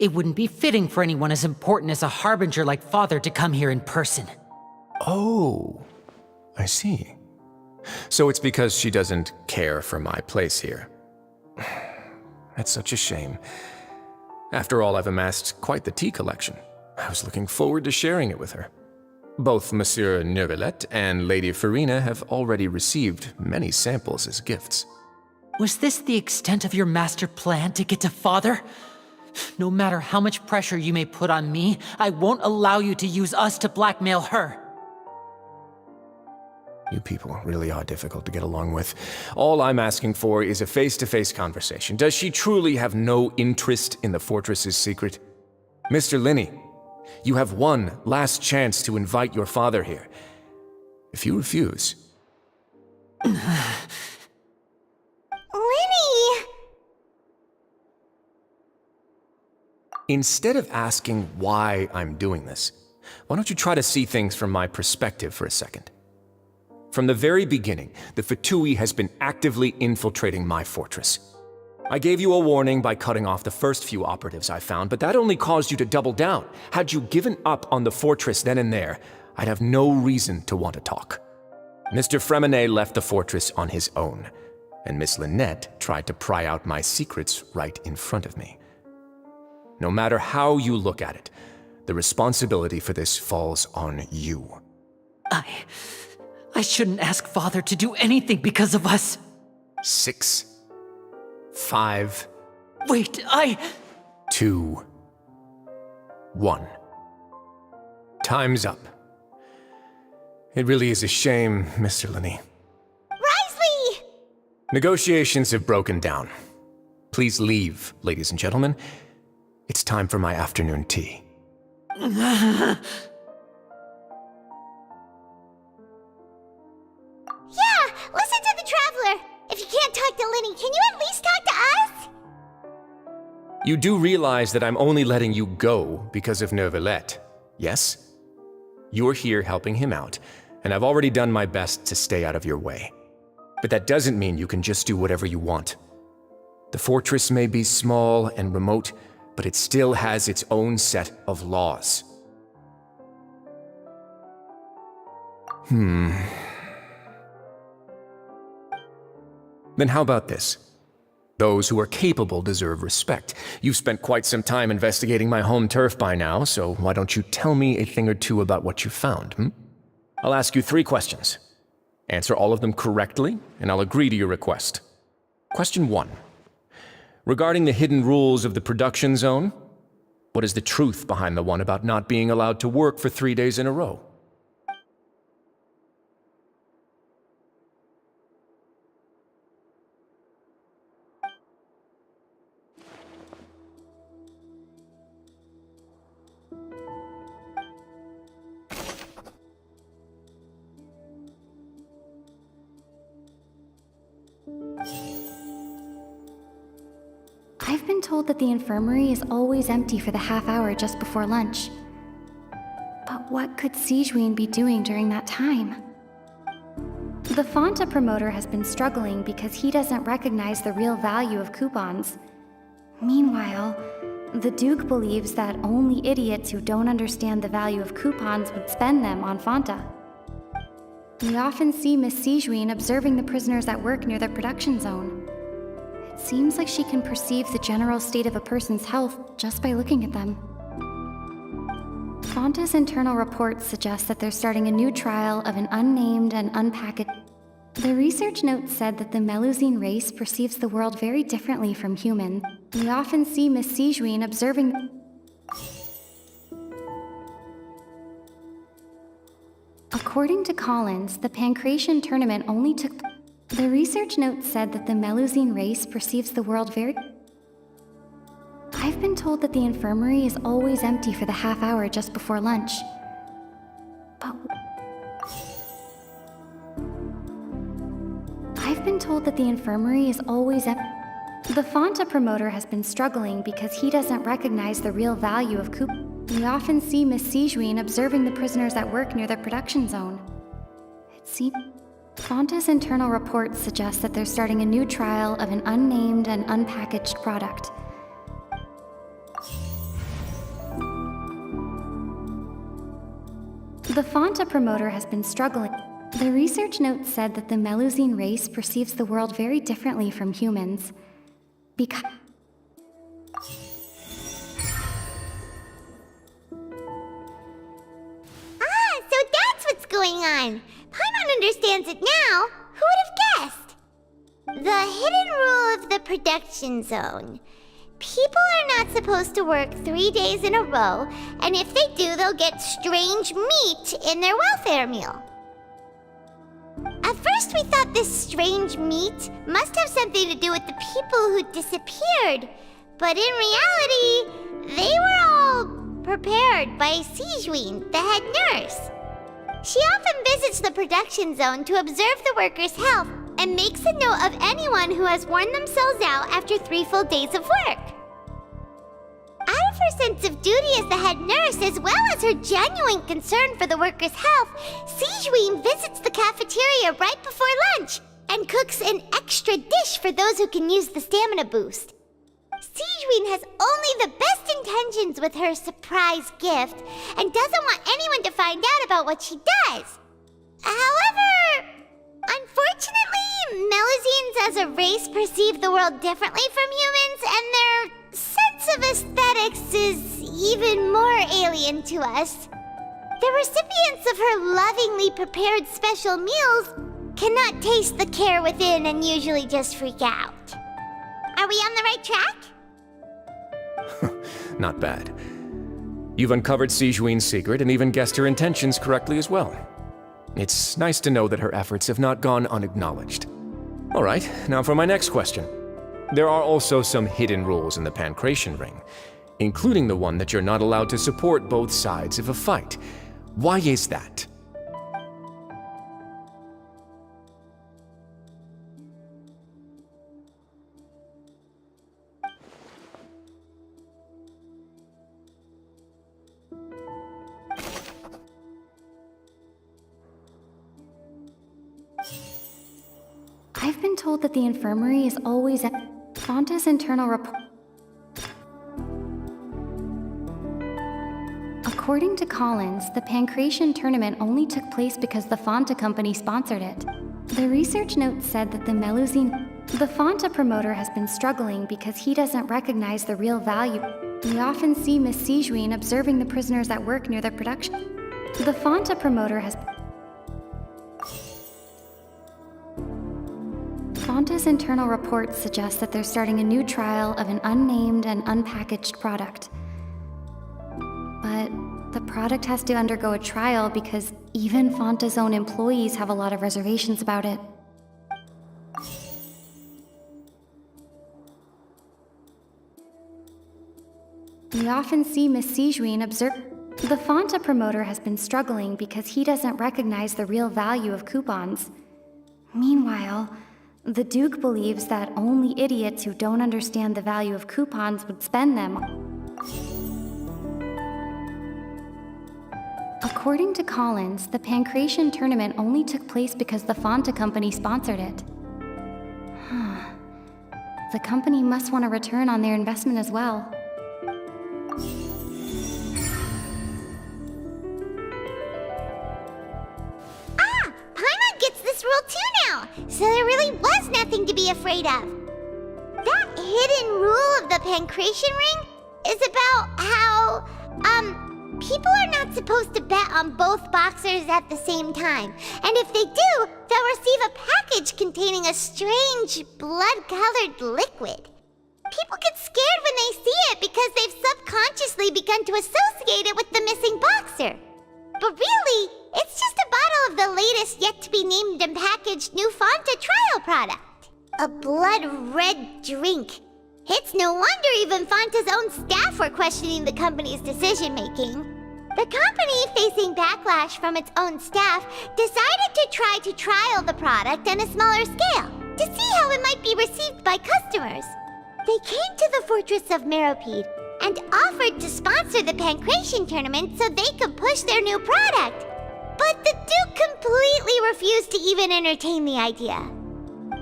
It wouldn't be fitting for anyone as important as a harbinger like Father to come here in person.
Oh, I see. So it's because she doesn't care for my place here. That's such a shame. After all, I've amassed quite the tea collection. I was looking forward to sharing it with her. Both Monsieur Neuvillette and Lady Farina have already received many samples as gifts.
Was this the extent of your master plan to get to Father? No matter how much pressure you may put on me, I won't allow you to use us to blackmail her.
You people really are difficult to get along with. All I'm asking for is a face-to-face conversation. Does she truly have no interest in the fortress's secret? Mr. Linney, you have one last chance to invite your father here. If you refuse...
Linny!
Instead of asking why I'm doing this, why don't you try to see things from my perspective for a second? From the very beginning, the Fatui has been actively infiltrating my fortress. I gave you a warning by cutting off the first few operatives I found, but that only caused you to double down. Had you given up on the fortress then and there, I'd have no reason to want to talk. Mr. Fremenet left the fortress on his own, and Miss Lynette tried to pry out my secrets right in front of me. No matter how you look at it, the responsibility for this falls on you.
I shouldn't ask Father to do anything because of us.
6, 5...
Wait,
2, 1. Time's up. It really is a shame, Mr. Linney.
Risley!
Negotiations have broken down. Please leave, ladies and gentlemen. It's time for my afternoon tea.
Yeah, listen to the Traveler. If you can't talk to Linny, can you at least talk to us?
You do realize that I'm only letting you go because of Neuvillette, yes? You're here helping him out, and I've already done my best to stay out of your way. But that doesn't mean you can just do whatever you want. The fortress may be small and remote, but it still has its own set of laws. Then how about this? Those who are capable deserve respect. You've spent quite some time investigating my home turf by now, so why don't you tell me a thing or two about what you found, I'll ask you 3 questions. Answer all of them correctly, and I'll agree to your request. Question 1. Regarding the hidden rules of the production zone, what is the truth behind the one about not being allowed to work for 3 days in a row?
I've been told that the infirmary is always empty for the half hour just before lunch. But what could Sijuin be doing during that time? The Fonta promoter has been struggling because he doesn't recognize the real value of coupons. Meanwhile, the Duke believes that only idiots who don't understand the value of coupons would spend them on Fonta. We often see Miss Sijuin observing the prisoners at work near the production zone. It seems like she can perceive the general state of a person's health just by looking at them. Fonta's internal reports suggest that they're starting a new trial of an unnamed and unpackaged... The research note said that the Melusine race perceives the world very differently from humans. We often see Miss Sijuin observing... According to Collins, the Pancration tournament only took... The research note said that the Melusine race perceives the world very... I've been told that the infirmary is always empty for the half hour just before lunch. But... I've been told that the infirmary is always empty. The Fonta promoter has been struggling because he doesn't recognize the real value of coupons. We often see Miss Sijuin observing the prisoners at work near the production zone. It seems... Fonta's internal reports suggest that they're starting a new trial of an unnamed and unpackaged product. The Fonta promoter has been struggling. The research note said that the Melusine race perceives the world very differently from humans. Because...
So that's what's going on. Paimon understands it now. Who would have guessed? The hidden rule of the production zone. People are not supposed to work 3 days in a row, and if they do, they'll get strange meat in their welfare meal. At first, we thought this strange meat must have something to do with the people who disappeared, but in reality, they were all prepared by Sijuin, the head nurse. She often visits the production zone to observe the workers' health and makes a note of anyone who has worn themselves out after 3 full days of work. Out of her sense of duty as the head nurse, as well as her genuine concern for the workers' health, Sijuin visits the cafeteria right before lunch and cooks an extra dish for those who can use the stamina boost. Sijuin has only the best intentions with her surprise gift and doesn't want anyone to find out about what she does. However, unfortunately, Melusines as a race perceive the world differently from humans, and their sense of aesthetics is even more alien to us. The recipients of her lovingly prepared special meals cannot taste the care within and usually just freak out. Are we on the right track?
Not bad. You've uncovered Sijuin's secret and even guessed her intentions correctly as well. It's nice to know that her efforts have not gone unacknowledged. All right, now for my next question. There are also some hidden rules in the Pancration Ring, including the one that you're not allowed to support both sides of a fight. Why is that?
I've been told that the infirmary is always at Fonta's internal report. According to Collins, the Pancration tournament only took place because the Fonta company sponsored it. The research note said that the Melusine... The Fonta promoter has been struggling because he doesn't recognize the real value. We often see Miss Sijuin observing the prisoners at work near the production. The Fonta promoter has... Fonta's internal reports suggest that they're starting a new trial of an unnamed and unpackaged product. But the product has to undergo a trial because even Fonta's own employees have a lot of reservations about it. We often see Miss Sijuin observe... The Fonta promoter has been struggling because he doesn't recognize the real value of coupons. Meanwhile, The Duke believes that only idiots who don't understand the value of coupons would spend them. According to Collins, the Pancration tournament only took place because the Fanta company sponsored it. The company must want a return on their investment as well.
Paimon gets this rule too now, so there really was nothing to be afraid of. That hidden rule of the Pancration ring is about how, people are not supposed to bet on both boxers at the same time. And if they do, they'll receive a package containing a strange, blood-colored liquid. People get scared when they see it because they've subconsciously begun to associate it with the missing boxer. But really, it's just a bottle of the latest yet-to-be-named and packaged new Fanta trial product. A blood-red drink. It's no wonder even Fanta's own staff were questioning the company's decision-making. The company, facing backlash from its own staff, decided to try to trial the product on a smaller scale, to see how it might be received by customers. They came to the Fortress of Meropide and offered to sponsor the Pancration tournament so they could push their new product. But the Duke completely refused to even entertain the idea.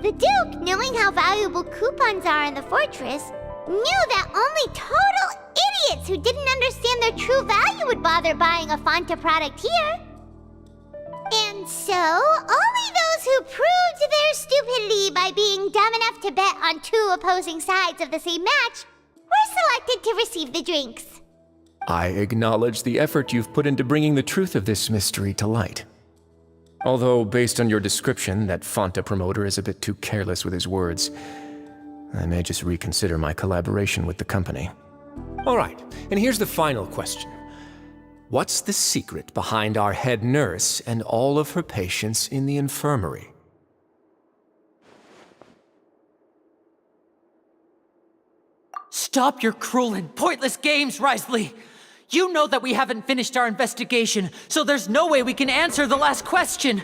The Duke, knowing how valuable coupons are in the fortress, knew that only total idiots who didn't understand their true value would bother buying a Fanta product here. And so, only those who proved their stupidity by being dumb enough to bet on two opposing sides of the same match were selected to receive the drinks.
I acknowledge the effort you've put into bringing the truth of this mystery to light. Although, based on your description, that Fanta promoter is a bit too careless with his words, I may just reconsider my collaboration with the company. All right, and here's the final question. What's the secret behind our head nurse and all of her patients in the infirmary?
Stop your cruel and pointless games, Risley! You know that we haven't finished our investigation, so there's no way we can answer the last question.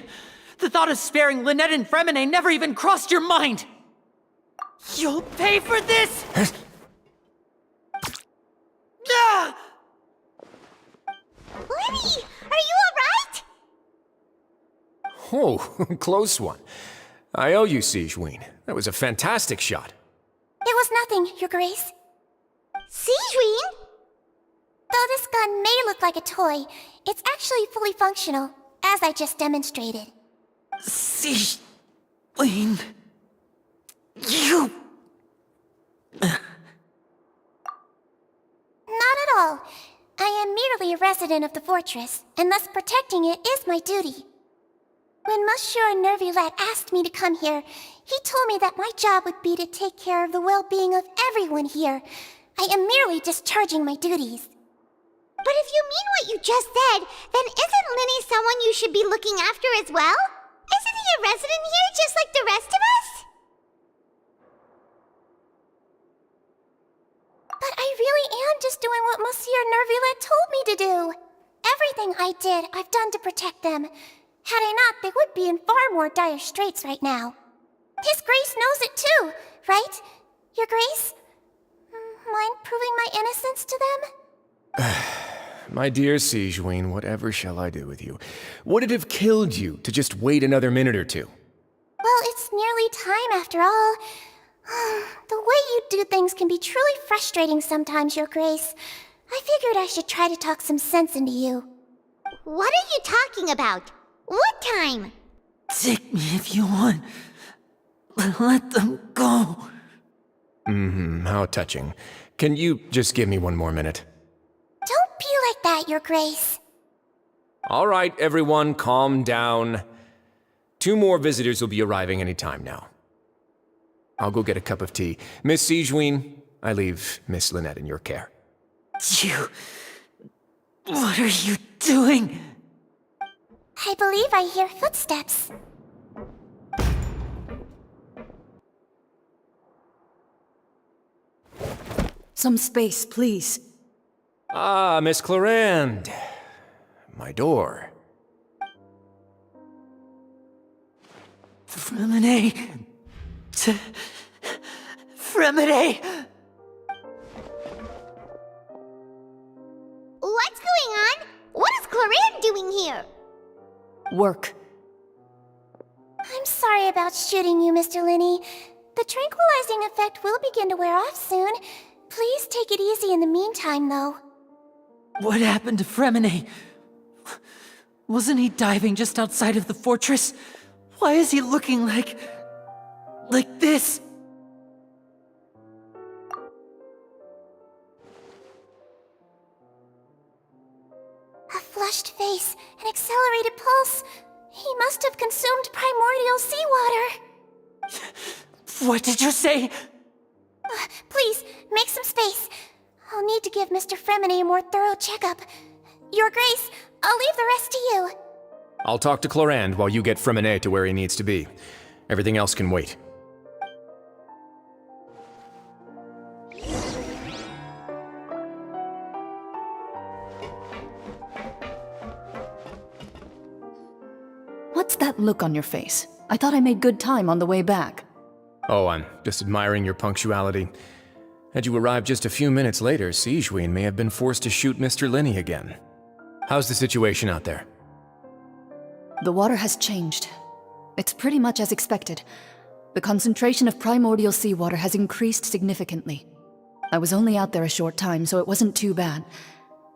The thought of sparing Lynette and Fremine never even crossed your mind. You'll pay for this! Ah!
Lenny, are you alright?
Oh, close one. I owe you, Sigewinne. That was a fantastic shot.
It was nothing, Your Grace. Sigewinne? Though this gun may look like a toy, it's actually fully functional, as I just demonstrated.
Sigewinne... You...
Not at all. I am merely a resident of the fortress, and thus protecting it is my duty. When Monsieur Nervillette asked me to come here, he told me that my job would be to take care of the well-being of everyone here. I am merely discharging my duties. But if you mean what you just said, then isn't Linny someone you should be looking after as well? Isn't he a resident here just like the rest of us? But I really am just doing what Monsieur Nervillette told me to do. Everything I did, I've done to protect them. Had I not, they would be in far more dire straits right now. His Grace knows it too, right? Your Grace? Mind proving my innocence to them?
My dear Sigewinne, whatever shall I do with you? Would it have killed you to just wait another minute or two?
Well, it's nearly time after all. The way you do things can be truly frustrating sometimes, Your Grace. I figured I should try to talk some sense into you. What are you talking about? What time?
Take me if you want. But let them go.
How touching. Can you just give me one more minute?
Don't be like that, Your Grace.
All right, everyone, calm down. 2 more visitors will be arriving any time now. I'll go get a cup of tea. Miss Sigewinne, I leave Miss Lynette in your care.
You... What are you doing?
I believe I hear footsteps.
Some space, please.
Ah, Miss Clarande. My door.
Fremine... Fremine!
What's going on? What is Cloran doing here?
Work.
I'm sorry about shooting you, Mr. Linney. The tranquilizing effect will begin to wear off soon. Please take it easy in the meantime, though.
What happened to Fremine? Wasn't he diving just outside of the fortress? Why is he looking like this?
A flushed face, an accelerated pulse. He must have consumed primordial seawater.
What did you say?
Please, make some space. I'll need to give Mr. Fremine a more thorough checkup. Your Grace, I'll leave the rest to you.
I'll talk to Clorand while you get Fremine to where he needs to be. Everything else can wait.
What's that look on your face? I thought I made good time on the way back.
Oh, I'm just admiring your punctuality. Had you arrived just a few minutes later, Sigewinne may have been forced to shoot Mr. Linney again. How's the situation out there?
The water has changed. It's pretty much as expected. The concentration of primordial seawater has increased significantly. I was only out there a short time, so it wasn't too bad.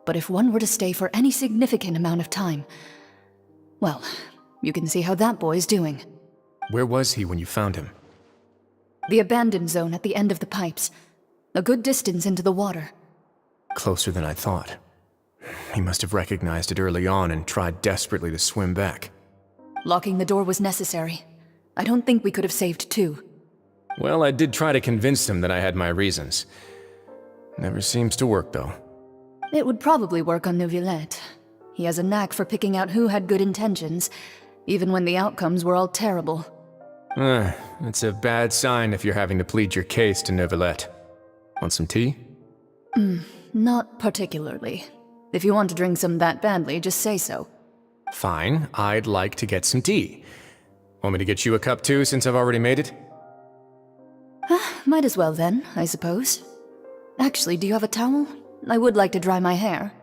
But if one were to stay for any significant amount of time, well, you can see how that boy's doing.
Where was he when you found him?
The abandoned zone at the end of the pipes. A good distance into the water.
Closer than I thought. He must have recognized it early on and tried desperately to swim back.
Locking the door was necessary. I don't think we could have saved two.
Well, I did try to convince him that I had my reasons. Never seems to work, though.
It would probably work on Neuvillette. He has a knack for picking out who had good intentions, even when the outcomes were all terrible.
It's a bad sign if you're having to plead your case to Neuvillette. Want some tea?
Not particularly. If you want to drink some that badly, just say so.
Fine, I'd like to get some tea. Want me to get you a cup too, since I've already made it?
Might as well then, I suppose. Actually, do you have a towel? I would like to dry my hair.